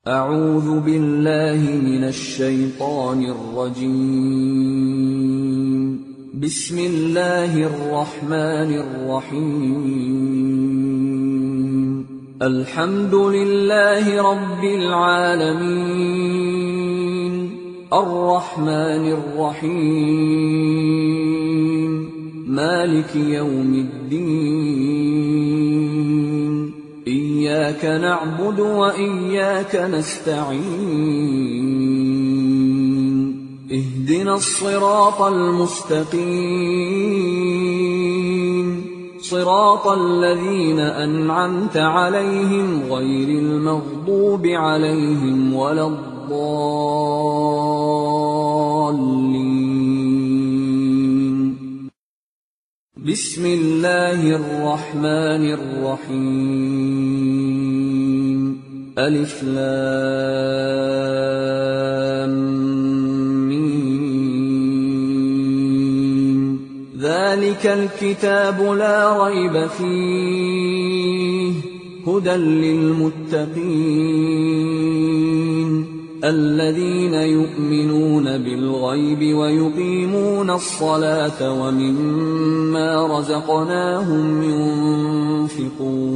أعوذ بالله من الشيطان الرجيم. بسم الله الرحمن الرحيم. الحمد لله رب العالمين، الرحمن الرحيم، مالك يوم الدين. إياك نعبد وإياك نستعين. اهدنا الصراط المستقيم، صراط الذين أنعمت عليهم غير المغضوب عليهم ولا الضالين. بسم الله الرحمن الرحيم. ألف لام ميم. ذلك الكتاب لا ريب فيه، هدى للمتقين الذين يؤمنون بالغيب ويقيمون الصلاة ومما رزقناهم ينفقون.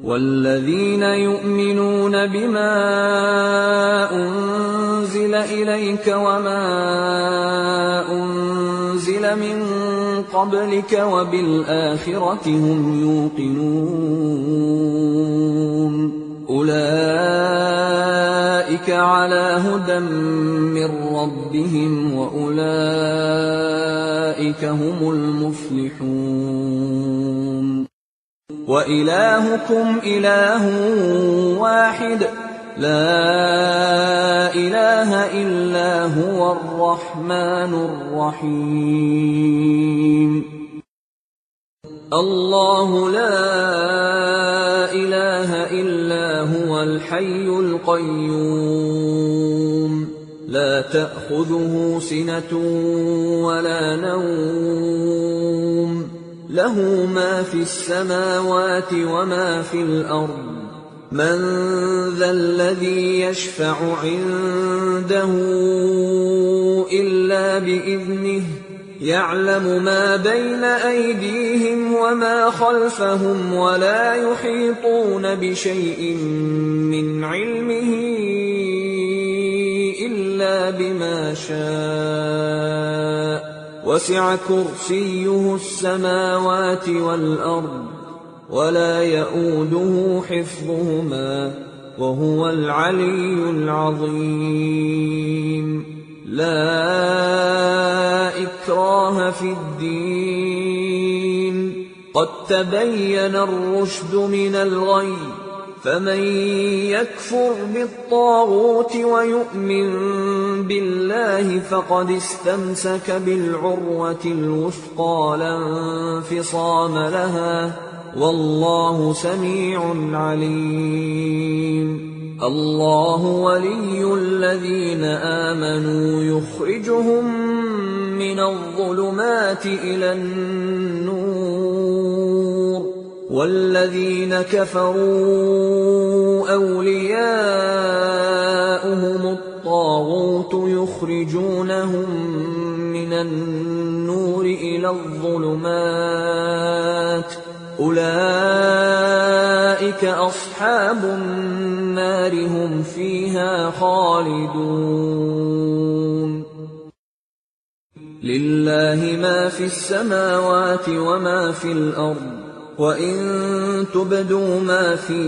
والذين يؤمنون بما أنزل إليك وما أنزل من قبلك وبالآخرة هم يوقنون. أولئك على هدى من ربهم وأولئك هم المفلحون. وإلهكم إله واحد، لا إله إلا هو الرحمن الرحيم. الله لا إله إلا هو الحي القيوم، لا تأخذه سنة ولا نوم، له ما في السماوات وما في الأرض. من ذا الذي يشفع عنده إلا بإذنه، يعلم ما بين أيديهم وما خلفهم ولا يحيطون بشيء من علمه إلا بما شاء. وسع كرسيه السماوات والأرض ولا يئوده حفظهما وهو العلي العظيم. لا إكراه في الدين، قد تبين الرشد من الغي. فمن يكفر بالطاغوت ويؤمن بالله فقد استمسك بالعروة الوثقى لا انفصام لها، والله سميع عليم. الله ولي الذين آمنوا يخرجهم من الظلمات إلى النور، والذين كفروا أولياؤهم الطاغوت يخرجونهم من النور إلى الظلمات. أولئك أصحاب النار هم فيها خالدون. لله ما في السماوات وما في الأرض، وإن تبدوا ما في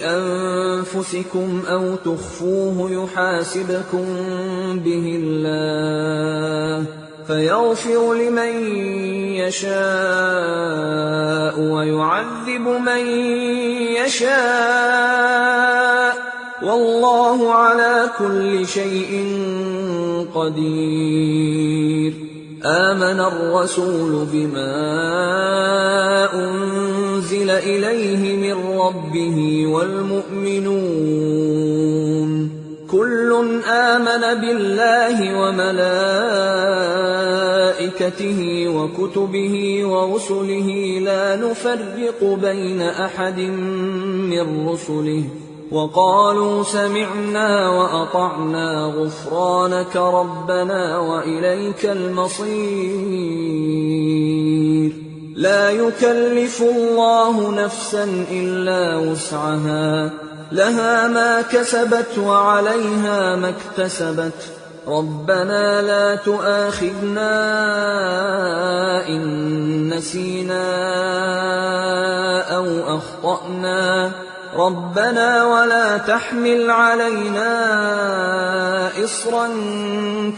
أنفسكم أو تخفوه يحاسبكم به الله، فيغفر لمن يشاء ويعذب من يشاء، والله على كل شيء قدير. آمن الرسول بما أنزل إليه من ربه والمؤمنون، كُلٌّ آمَنَ بِاللَّهِ وَمَلَائِكَتِهِ وَكُتُبِهِ وَرُسُلِهِ لَا نُفَرِّقُ بَيْنَ أَحَدٍ مِّن رُّسُلِهِ وَقَالُوا سَمِعْنَا وَأَطَعْنَا غُفْرَانَكَ رَبَّنَا وَإِلَيْكَ الْمَصِيرُ لَا يُكَلِّفُ اللَّهُ نَفْسًا إِلَّا وُسْعَهَا لَهَا مَا كَسَبَتْ وَعَلَيْهَا مَا اكْتَسَبَتْ رَبَّنَا لَا تُؤَاخِذْنَا إِن نَّسِينَا أَوْ أَخْطَأْنَا رَبَّنَا وَلَا تَحْمِلْ عَلَيْنَا إِصْرًا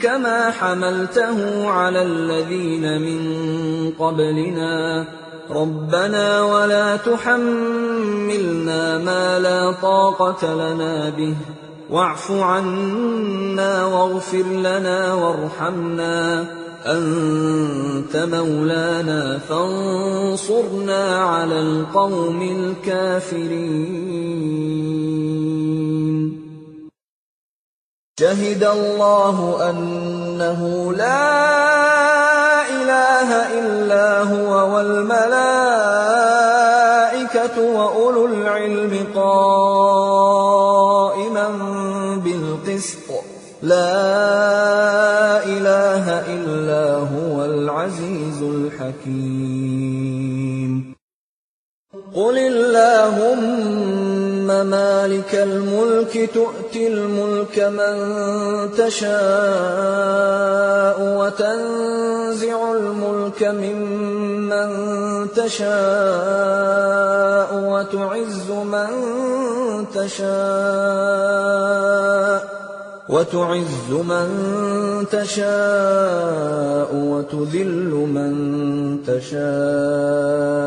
كَمَا حَمَلْتَهُ عَلَى الَّذِينَ مِن قَبْلِنَا رَبَّنَا وَلَا تُحَمِّلْنَا مَا لَا طَاقَةَ لَنَا بِهِ وَاعْفُ عَنَّا وَاغْفِرْ لَنَا وَارْحَمْنَا أَنتَ مَوْلَانَا فَانصُرْنَا عَلَى الْقَوْمِ الْكَافِرِينَ شَهِدَ اللَّهُ أَنَّهُ لَا إِلَٰهَ إِلَّا هُوَ وَالْمَلَائِكَةُ وَأُولُو الْعِلْمِ قَائِمًا بِالْقِسْطِ لَا إِلَٰهَ إِلَّا هُوَ الْعَزِيزُ الْحَكِيمُ قُلِ اللَّهُمَّ مَالِكَ الْمُلْكِ تُؤْتِي الْمُلْكَ مَن تَشَاءُ وَتَنزِعُ الْمُلْكَ مِمَّن تَشَاءُ وَتُعِزُّ مَن تَشَاءُ وَتُذِلُّ مَن تَشَاءُ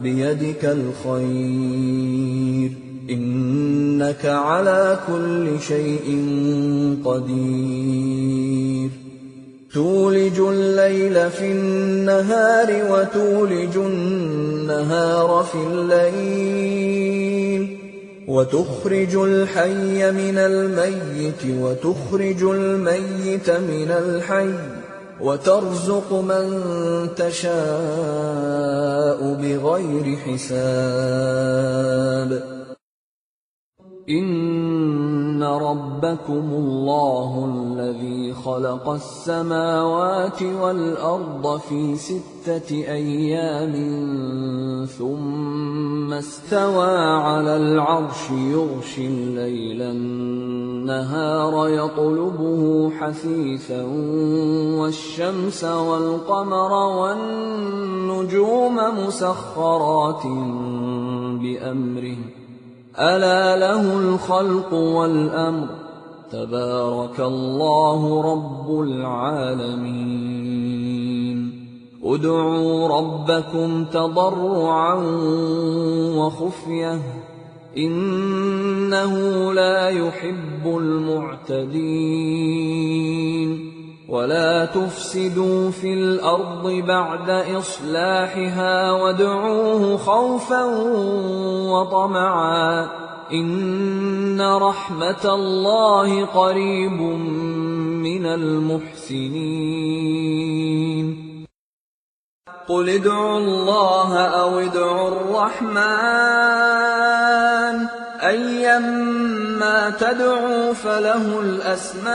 بِيَدِكَ الْخَيْرُ ۖ إِنَّكَ عَلَىٰ كُلِّ شَيْءٍ قَدِيرٌ تُولِجُ اللَّيْلَ فِي النَّهَارِ وَتُولِجُ النَّهَارَ فِي اللَّيْلِ وَتُخْرِجُ الْحَيَّ مِنَ الْمَيِّتِ وَتُخْرِجُ الْمَيِّتَ مِنَ الْحَيِّ وَتَرْزُقُ مَن تَشَاءُ بِغَيْرِ حِسَابٍ إِنَّ رَبَّكُمُ اللَّهُ الَّذِي خَلَقَ السَّمَاوَاتِ وَالْأَرْضَ فِي 6 أَيَّامٍ ثُمَّ اسْتَوَىٰ عَلَى الْعَرْشِ يُغْشِي اللَّيْلَ النَّهَارَ يَطْلُبُهُ حَثِيثًا وَالشَّمْسَ وَالْقَمَرَ وَالنُّجُومَ مُسَخَّرَاتٍ بِأَمْرِهِ أَلَا لَهُ الْخَلْقُ وَالْأَمْرُ تَبَارَكَ اللَّهُ رَبُّ الْعَالَمِينَ ادْعُوا رَبَّكُمْ تَضَرُّعًا وَخُفْيَةً إِنَّهُ لَا يُحِبُّ الْمُعْتَدِينَ وَلَا تُفْسِدُوا فِي الْأَرْضِ بَعْدَ إِصْلَاحِهَا وَادْعُوهُ خَوْفًا وَطَمَعًا إِنَّ رَحْمَتَ اللَّهِ قَرِيبٌ مِّنَ الْمُحْسِنِينَ قُلِ ادْعُوا اللَّهَ أَوِ ادْعُوا الرَّحْمَٰنَ أَيًّا مَّا تَدْعُوا فَلَهُ الْأَسْمَاءُ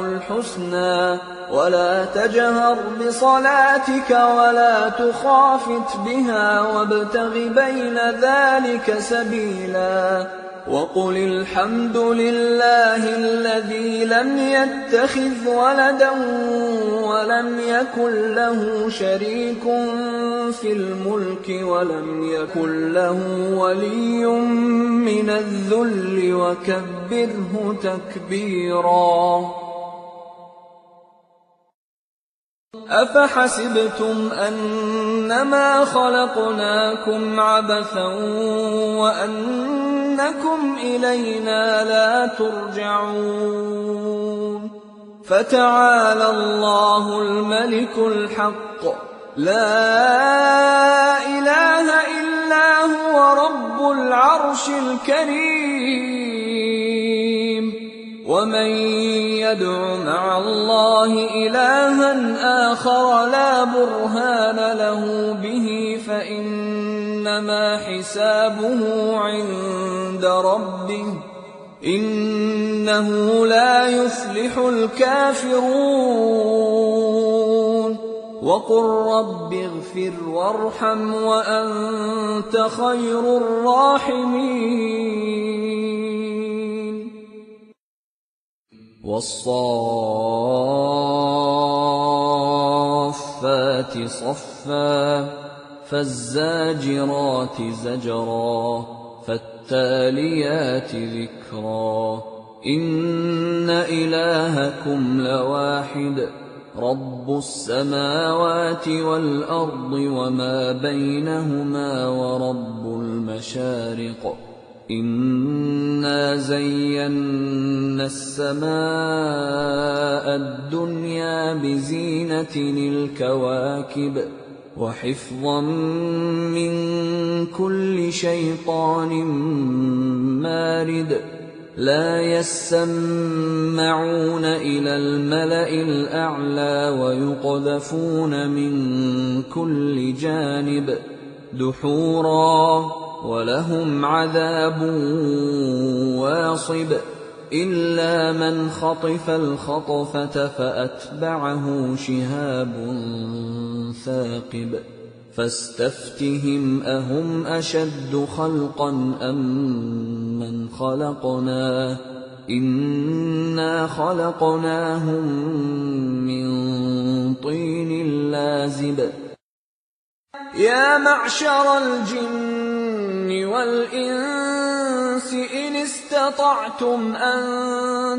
الْحُسْنَىٰ وَلَا تَجْهَرْ بِصَلَاتِكَ وَلَا تُخَافِتْ بِهَا وَابْتَغِ بَيْنَ ذَٰلِكَ سَبِيلًا وَقُلِ الْحَمْدُ لِلَّهِ الَّذِي لَمْ يَتَّخِذْ وَلَدًا وَلَمْ يَكُن لَّهُ شَرِيكٌ فِي الْمُلْكِ وَلَمْ يَكُن لَّهُ وَلِيٌّ مِّنَ الذُّلِّ وَكَبِّرْهُ تَكْبِيرًا أَفَحَسِبْتُمْ أَنَّمَا خَلَقْنَاكُمْ عَبَثًا وَأَنَّكُمْ إِلَيْنَا لَا تُرْجَعُونَ فَتَعَالَى اللَّهُ الْمَلِكُ الْحَقُّ لَا إِلَٰهَ إِلَّا هُوَ رَبُّ الْعَرْشِ الْكَرِيمِ ومن يدع مع الله إلها آخر لا برهان له به فإنما حسابه عند ربه إنه لا يفلح الكافرون وقل رب اغفر وارحم وأنت خير الراحمين والصافات صفا فالزاجرات زجرا فالتاليات ذكرا إن إلهكم لواحد رب السماوات والأرض وما بينهما ورب المشارق إنا زينا السماء الدنيا بزينة الكواكب وحفظا من كل شيطان مارد لا يسمعون إلى الملأ الأعلى ويقذفون من كل جانب دحورا ولهم عذاب واصب إلا من خطف الخطفة فأتبعه شهاب ثاقب فاستفتهم أهم أشد خلقا أم من خلقنا إنا خلقناهم من طين لازب يا معشر الجن والإنس إن استطعتم أن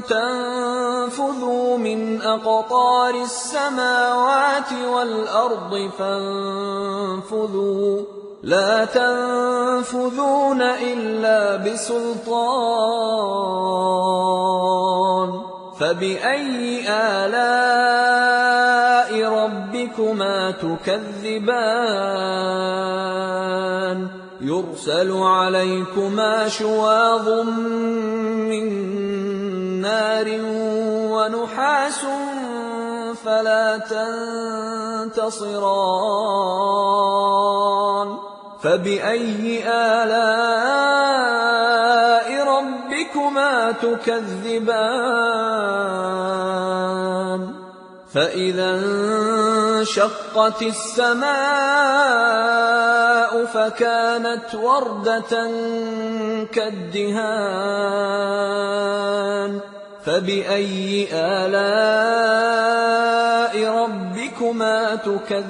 تنفذوا من أقطار السماوات والأرض فانفذوا لا تنفذون إلا بسلطان فبأي آلاء ربكما تكذبان يرسل عليكما شواظ من نار ونحاس فلا تنتصران فبأي آلاء ربكما تكذبان فإذا انشقت السماء فكانت وردة كالدهان فبأي آلاء ربكما تكذبان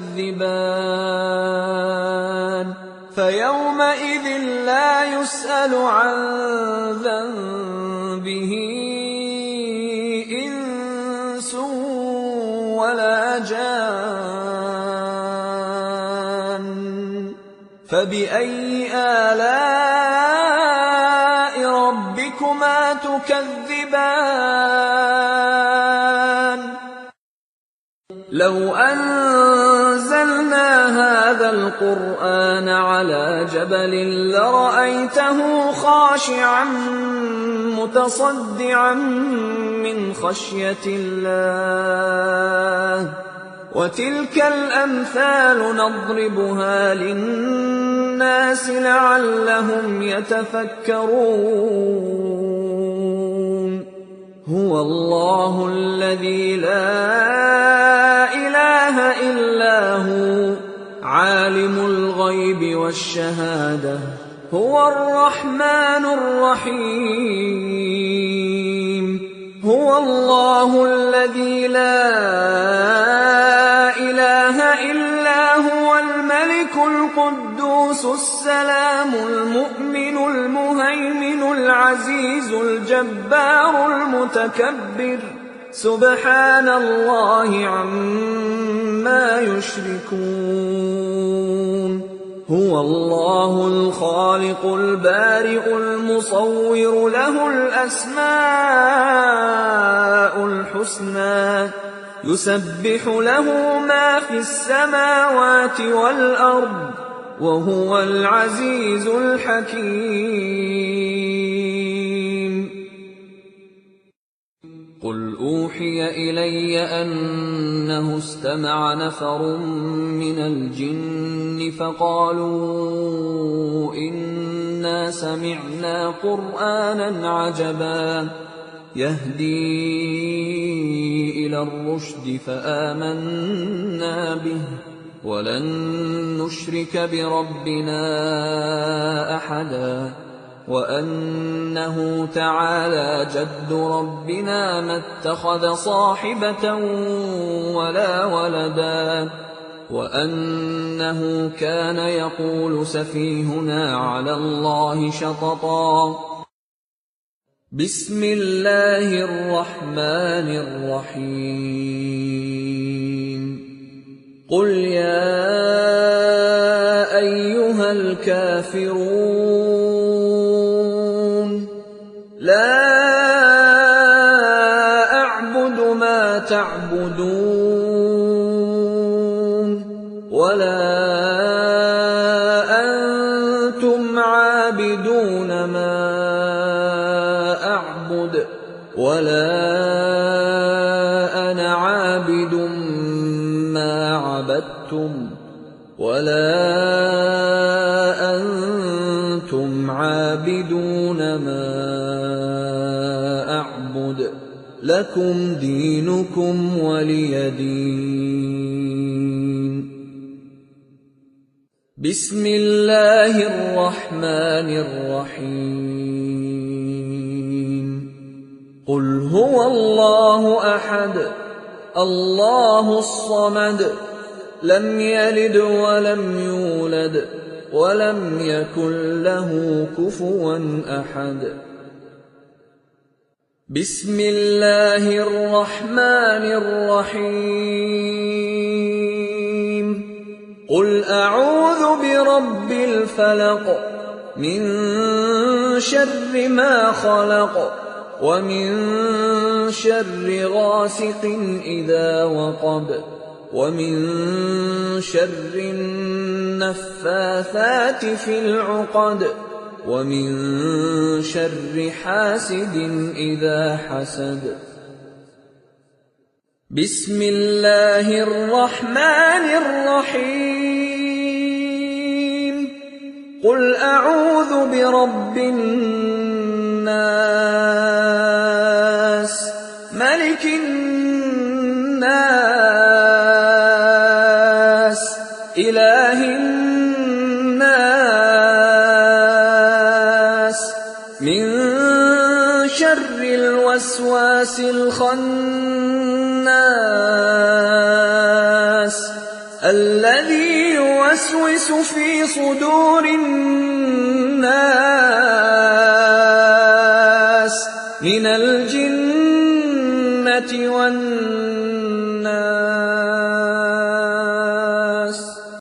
فيومئذ لا يسأل عن ذنبه إنس ولا جان فبأي آلاء ربكما تكذبان لو أنزلنا هذا القرآن على جبل لرأيته خاشعا متصدعا من خشية الله وتلك الأمثال نضربها للناس لعلهم يتفكرون هو الله الذي لا إله إلا هو عالم الغيب والشهادة هو الرحمن الرحيم هو الله الذي لا إله إلا هو الملك القدوس السلام المؤمن المهيمن العزيز الجبار المتكبر سبحان الله عما يشركون هو الله الخالق البارئ المصور له الأسماء الحسنى يسبح له ما في السماوات والأرض وهو العزيز الحكيم أُوحِيَ إِلَيَّ أَنَّهُ اسْتَمَعَ نَفَرٌ مِّنَ الْجِنِّ فَقَالُوا إِنَّا سَمِعْنَا قُرْآنًا عَجَبًا يَهْدِي إِلَى الرُّشْدِ فَآمَنَّا بِهِ وَلَن نُّشْرِكَ بِرَبِّنَا أَحَدًا وَأَنَّهُ تَعَالَىٰ جَدُّ رَبِّنَا مَا اتَّخَذَ صَاحِبَةً وَلَا وَلَدًا وَأَنَّهُ كَانَ يَقُولُ سَفِيهُنَا عَلَى اللَّهِ شَطَطًا بسم الله الرحمن الرحيم قل يا أيها الكافرون لا أعبد ما تعبدون ولا أنتم عابدون ما أعبد ولا أنا عابد ما عبدتم ولا أنتم عابدون ما أعبد لكم دينكم ولي دين بسم الله الرحمن الرحيم قل هو الله أحد الله الصمد لم يلد ولم يولد ولم يكن له كفوا أحد بسم الله الرحمن الرحيم قل أعوذ برب الفلق من شر ما خلق ومن شر غاسق إذا وقب ومن شر النفاثات في العقد ومن شر حاسد إذا حسد بسم الله الرحمن الرحيم قل أعوذ برب الناس ملك الناس إله الناس من شر الوسواس الخناس الذي يوسوس في صدور الناس من الجنة والناس